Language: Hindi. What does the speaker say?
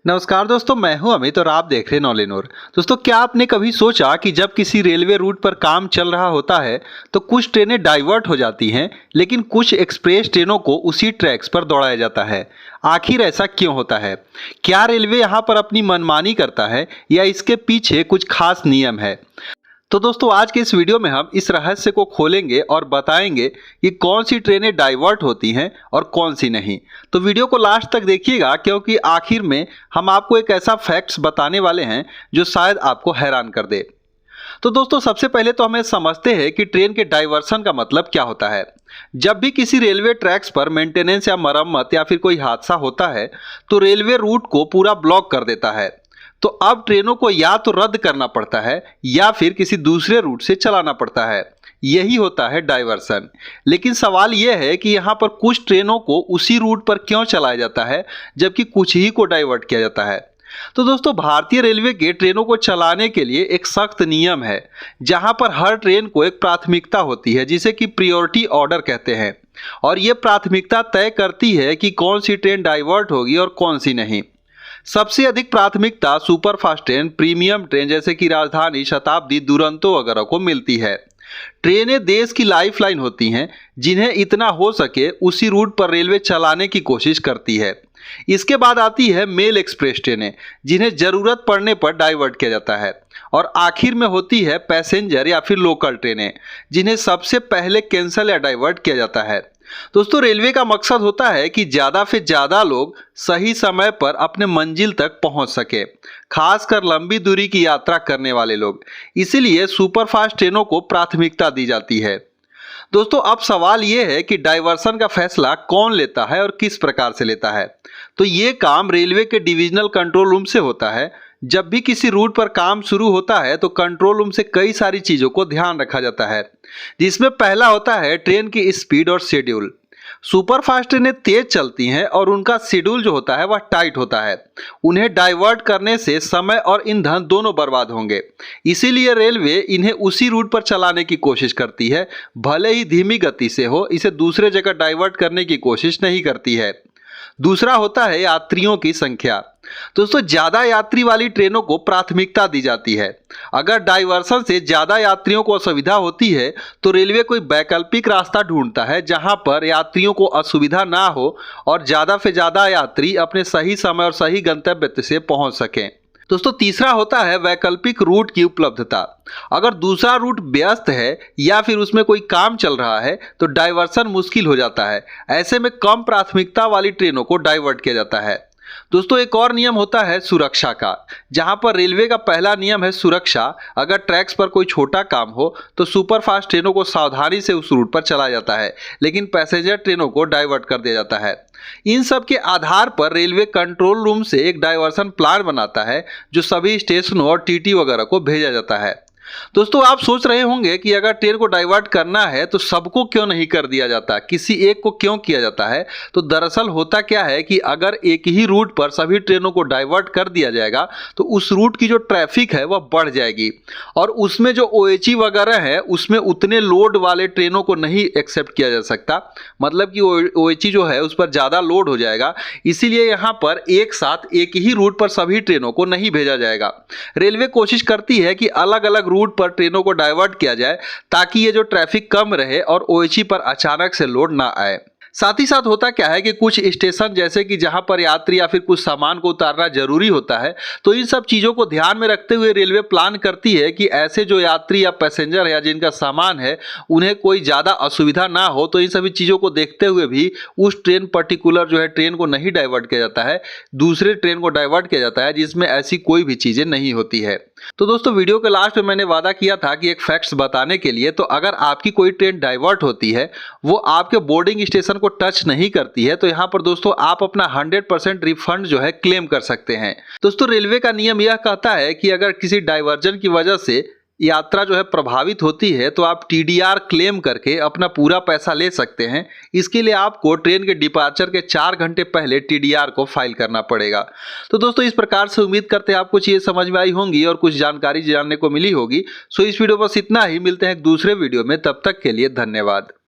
नमस्कार दोस्तों, मैं हूं अमित और आप देख रहे हैं नॉलेनोर। दोस्तों, क्या आपने कभी सोचा कि जब किसी रेलवे रूट पर काम चल रहा होता है तो कुछ ट्रेनें डाइवर्ट हो जाती हैं, लेकिन कुछ एक्सप्रेस ट्रेनों को उसी ट्रैक्स पर दौड़ाया जाता है। आखिर ऐसा क्यों होता है? क्या रेलवे यहाँ पर अपनी मनमानी करता है या इसके पीछे कुछ खास नियम है? तो दोस्तों, आज के इस वीडियो में हम इस रहस्य को खोलेंगे और बताएंगे कि कौन सी ट्रेनें डाइवर्ट होती हैं और कौन सी नहीं। तो वीडियो को लास्ट तक देखिएगा, क्योंकि आखिर में हम आपको एक ऐसा फैक्ट्स बताने वाले हैं जो शायद आपको हैरान कर दे। तो दोस्तों, सबसे पहले तो हमें समझते हैं कि ट्रेन के डाइवर्सन का मतलब क्या होता है। जब भी किसी रेलवे ट्रैक्स पर मेंटेनेंस या मरम्मत या फिर कोई हादसा होता है तो रेलवे रूट को पूरा ब्लॉक कर देता है। तो अब ट्रेनों को या तो रद्द करना पड़ता है या फिर किसी दूसरे रूट से चलाना पड़ता है। यही होता है डाइवर्सन। लेकिन सवाल यह है कि यहाँ पर कुछ ट्रेनों को उसी रूट पर क्यों चलाया जाता है जबकि कुछ ही को डाइवर्ट किया जाता है। तो दोस्तों, भारतीय रेलवे के ट्रेनों को चलाने के लिए एक सख्त नियम है, जहां पर हर ट्रेन को एक प्राथमिकता होती है जिसे कि प्रायोरिटी ऑर्डर कहते हैं। और ये प्राथमिकता तय करती है कि कौन सी ट्रेन डाइवर्ट होगी और कौन सी नहीं। सबसे अधिक प्राथमिकता सुपरफास्ट ट्रेन, प्रीमियम ट्रेन जैसे कि राजधानी, शताब्दी, दुरंतो वगैरह को मिलती है। ट्रेनें देश की लाइफलाइन होती हैं, जिन्हें इतना हो सके उसी रूट पर रेलवे चलाने की कोशिश करती है। इसके बाद आती है मेल एक्सप्रेस ट्रेनें, जिन्हें जरूरत पड़ने पर डाइवर्ट किया जाता है। और आखिर में होती है पैसेंजर या फिर लोकल ट्रेनें, जिन्हें सबसे पहले कैंसिल या डाइवर्ट किया जाता है। दोस्तों, रेलवे का मकसद होता है कि ज़्यादा से ज़्यादा लोग सही समय पर अपने मंजिल तक पहुंच सके, खासकर लंबी दूरी की यात्रा करने वाले लोग। इसीलिए सुपरफास्ट ट्रेनों को प्राथमिकता दी जाती है। दोस्तों, अब सवाल यह है कि डाइवर्सन का फैसला कौन लेता है और किस प्रकार से लेता है। तो ये काम रेलवे के डिविजनल कंट्रोल रूम से होता है। जब भी किसी रूट पर काम शुरू होता है तो कंट्रोल रूम से कई सारी चीज़ों को ध्यान रखा जाता है, जिसमें पहला होता है ट्रेन की स्पीड और शेड्यूल। सुपरफास्ट ट्रेनें तेज चलती हैं और उनका शेड्यूल जो होता है वह टाइट होता है। उन्हें डाइवर्ट करने से समय और ईंधन दोनों बर्बाद होंगे। इसीलिए रेलवे इन्हें उसी रूट पर चलाने की कोशिश करती है, भले ही धीमी गति से हो। इसे दूसरे जगह डाइवर्ट करने की कोशिश नहीं करती है। दूसरा होता है यात्रियों की संख्या। दोस्तों, ज्यादा यात्री वाली ट्रेनों को प्राथमिकता दी जाती है। अगर डाइवर्सन से ज्यादा यात्रियों को असुविधा होती है तो रेलवे कोई वैकल्पिक रास्ता ढूंढता है जहां पर यात्रियों को असुविधा ना हो और ज्यादा से ज्यादा यात्री अपने सही समय और सही गंतव्य से पहुंच सकें। दोस्तों, तीसरा होता है वैकल्पिक रूट की उपलब्धता। अगर दूसरा रूट व्यस्त है या फिर उसमें कोई काम चल रहा है तो डाइवर्सन मुश्किल हो जाता है। ऐसे में कम प्राथमिकता वाली ट्रेनों को डाइवर्ट किया जाता है। दोस्तों, एक और नियम होता है सुरक्षा का, जहां पर रेलवे का पहला नियम है सुरक्षा। अगर ट्रैक्स पर कोई छोटा काम हो तो सुपरफास्ट ट्रेनों को सावधानी से उस रूट पर चलाया जाता है, लेकिन पैसेंजर ट्रेनों को डाइवर्ट कर दिया जाता है। इन सब के आधार पर रेलवे कंट्रोल रूम से एक डाइवर्सन प्लान बनाता है, जो सभी स्टेशनों और टीटी वगैरह को भेजा जाता है। दोस्तों, आप सोच रहे होंगे कि अगर ट्रेन को डाइवर्ट करना है तो सबको क्यों नहीं कर दिया जाता, किसी एक को क्यों किया जाता है। तो दरअसल होता क्या है कि अगर एक ही रूट पर सभी ट्रेनों को डाइवर्ट कर दिया जाएगा तो उस रूट की जो ट्रैफिक है वह बढ़ जाएगी और उसमें जो ओएचई वगैरह है उसमें उतने लोड वाले ट्रेनों को नहीं एक्सेप्ट किया जा सकता। मतलब कि ओएचई जो है उस पर ज़्यादा लोड हो जाएगा। इसीलिए यहाँ पर एक साथ एक ही रूट पर सभी ट्रेनों को नहीं भेजा जाएगा। रेलवे कोशिश करती है कि अलग अलग रूट पर ट्रेनों को डाइवर्ट किया जाए ताकि ये जो ट्रैफिक कम रहे और ओएचई पर अचानक से लोड ना आए। साथ ही साथ होता क्या है कि कुछ स्टेशन जैसे कि जहां पर यात्री या फिर कुछ सामान को उतारना जरूरी होता है, तो इन सब चीज़ों को ध्यान में रखते हुए रेलवे प्लान करती है कि ऐसे जो यात्री या पैसेंजर है या जिनका सामान है उन्हें कोई ज़्यादा असुविधा ना हो। तो इन सभी चीज़ों को देखते हुए भी उस ट्रेन पर्टिकुलर जो है ट्रेन को नहीं डाइवर्ट किया जाता है, दूसरे ट्रेन को डाइवर्ट किया जाता है जिसमें ऐसी कोई भी चीज़ें नहीं होती है। तो दोस्तों, वीडियो के लास्ट में मैंने वादा किया था कि एक फैक्ट्स बताने के लिए। तो अगर आपकी कोई ट्रेन डाइवर्ट होती है, वो आपके बोर्डिंग स्टेशन को टच नहीं करती है, तो यहाँ पर दोस्तों आप अपना 100% रिफंड जो है क्लेम कर सकते हैं। दोस्तों, रेलवे का नियम यह कहता है कि अगर किसी डाइवर्जन की वजह से यात्रा जो है प्रभावित होती है तो आप टीडीआर क्लेम करके अपना पूरा पैसा ले सकते हैं। इसके लिए आपको ट्रेन के डिपार्चर के 4 घंटे पहले टीडीआर को फाइल करना पड़ेगा। तो दोस्तों, इस प्रकार से उम्मीद करते हैं आपको चीज़ें समझ में आई होंगी और कुछ जानकारी जानने को मिली होगी। सो इस वीडियो बस इतना ही। मिलते हैं एक दूसरे वीडियो में, तब तक के लिए धन्यवाद।